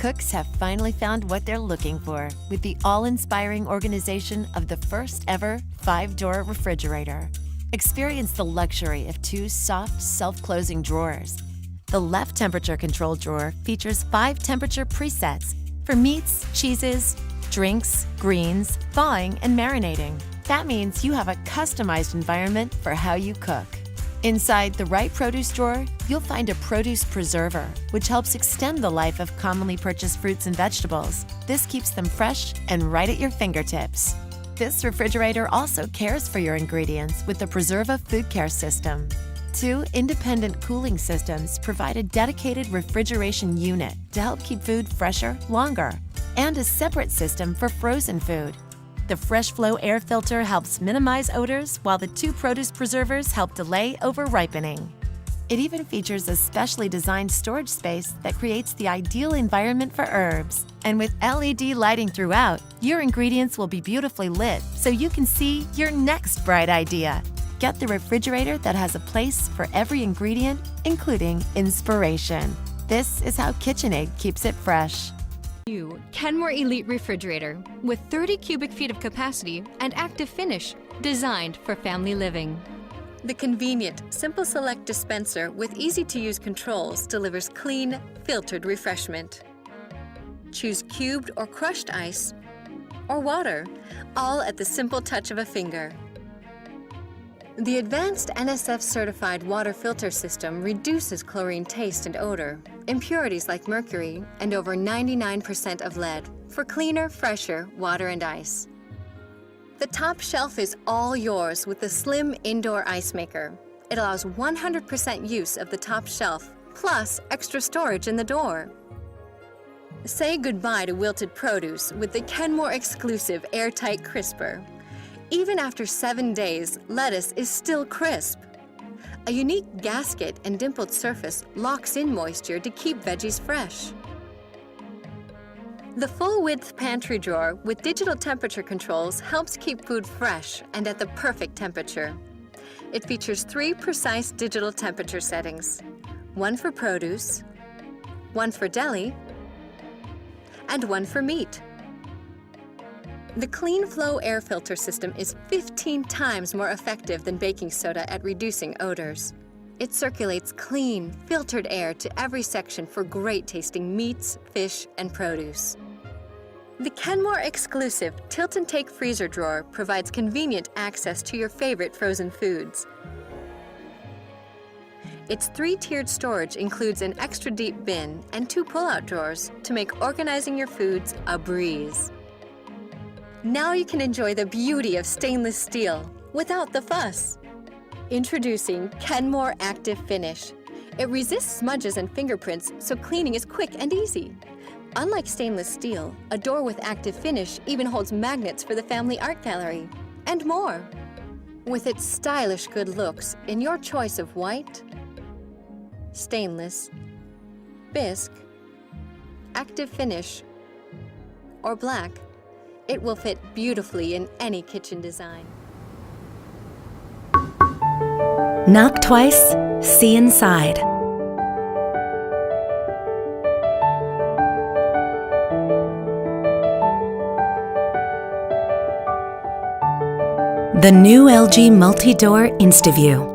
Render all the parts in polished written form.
Cooks have finally found what they're looking for with the all-inspiring organization of the first ever 5-door refrigerator. Experience the luxury of 2 soft, self-closing drawers. The left temperature control drawer features 5 temperature presets for meats, cheeses, drinks, greens, thawing, and marinating. That means you have a customized environment for how you cook. Inside the right produce drawer, you'll find a produce preserver, which helps extend the life of commonly purchased fruits and vegetables. This keeps them fresh and right at your fingertips. This refrigerator also cares for your ingredients with the Preserva Food Care System. 2 independent cooling systems provide a dedicated refrigeration unit to help keep food fresher longer, and a separate system for frozen food. The Fresh Flow air filter helps minimize odors, while the 2 produce preservers help delay over-ripening. It even features a specially designed storage space that creates the ideal environment for herbs. And with LED lighting throughout, your ingredients will be beautifully lit so you can see your next bright idea. Get the refrigerator that has a place for every ingredient, including inspiration. This is how KitchenAid keeps it fresh. New Kenmore Elite Refrigerator with 30 cubic feet of capacity and active finish, designed for family living. The convenient Simple Select dispenser with easy-to-use controls delivers clean, filtered refreshment. Choose cubed or crushed ice or water, all at the simple touch of a finger. The advanced NSF-certified water filter system reduces chlorine taste and odor, impurities like mercury, and over 99% of lead for cleaner, fresher water and ice. The top shelf is all yours with the slim indoor ice maker. It allows 100% use of the top shelf, plus extra storage in the door. Say goodbye to wilted produce with the Kenmore exclusive airtight crisper. Even after 7 days, lettuce is still crisp. A unique gasket and dimpled surface locks in moisture to keep veggies fresh. The full-width pantry drawer with digital temperature controls helps keep food fresh and at the perfect temperature. It features 3 precise digital temperature settings, 1 for produce, 1 for deli, and 1 for meat. The Clean Flow air filter system is 15 times more effective than baking soda at reducing odors. It circulates clean, filtered air to every section for great-tasting meats, fish, and produce. The Kenmore exclusive Tilt and Take freezer drawer provides convenient access to your favorite frozen foods. Its 3-tiered storage includes an extra deep bin and 2 pull-out drawers to make organizing your foods a breeze. Now you can enjoy the beauty of stainless steel without the fuss. Introducing Kenmore Active Finish. It resists smudges and fingerprints, so cleaning is quick and easy. Unlike stainless steel, a door with active finish even holds magnets for the family art gallery, and more. With its stylish good looks in your choice of white, stainless, bisque, active finish, or black, it will fit beautifully in any kitchen design. Knock twice, see inside. The new LG multi-door InstaView.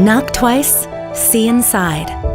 Knock twice, see inside.